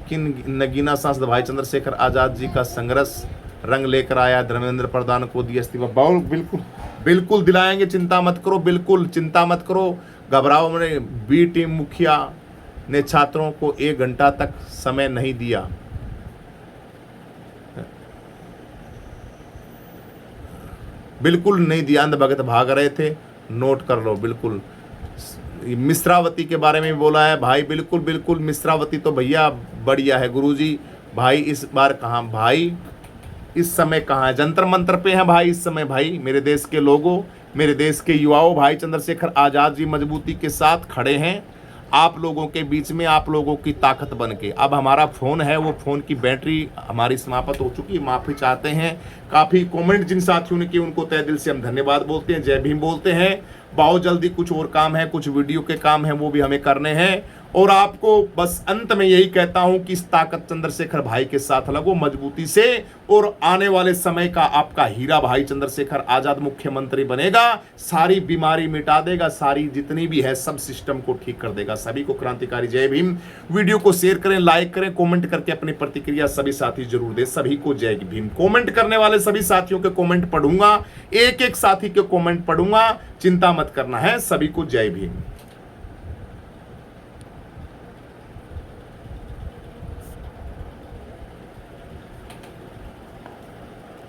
किन नगीना सांसद भाई चंद्रशेखर आजाद जी का संघर्ष रंग लेकर आया, धर्मेंद्र प्रधान को दिया इस्तीफा। बिल्कुल दिलाएंगे, चिंता मत करो, बिल्कुल चिंता मत करो, घबराओ। मैंने बी टीम मुखिया ने छात्रों को 1 घंटा तक समय नहीं दिया, बिल्कुल नहीं दिया, अंधभगत भाग रहे थे, नोट कर लो। बिल्कुल मिश्रावती के बारे में बोला है भाई, बिल्कुल मिश्रावती तो भैया बढ़िया है। गुरुजी भाई इस बार कहाँ भाई, इस समय कहाँ है? जंतर मंतर पे हैं भाई इस समय। भाई मेरे देश के लोगों, मेरे देश के युवाओं, भाई चंद्रशेखर आजाद जी मजबूती के साथ खड़े हैं आप लोगों के बीच में, आप लोगों की ताकत बन के। अब हमारा फ़ोन है, वो फ़ोन की बैटरी हमारी समाप्त हो चुकी है, माफ़ी चाहते हैं। काफ़ी कमेंट जिन साथियों ने किए उनको तहे दिल से हम धन्यवाद बोलते हैं, जय भीम बोलते हैं। बहुत जल्दी कुछ और काम है, कुछ वीडियो के काम हैं, वो भी हमें करने हैं। और आपको बस अंत में यही कहता हूं कि इस ताकत चंद्रशेखर भाई के साथ लगो मजबूती से, और आने वाले समय का आपका हीरा भाई चंद्रशेखर आजाद मुख्यमंत्री बनेगा, सारी बीमारी मिटा देगा, सारी जितनी भी है सब सिस्टम को ठीक कर देगा। सभी को क्रांतिकारी जय भीम। वीडियो को शेयर करें, लाइक करें, कमेंट करके अपनी प्रतिक्रिया सभी साथी जरूर दें। सभी को जय भीम। कमेंट करने वाले सभी साथियों के कमेंट पढ़ूंगा, एक एक साथी के कमेंट पढ़ूंगा, चिंता मत करना है। सभी को जय भीम।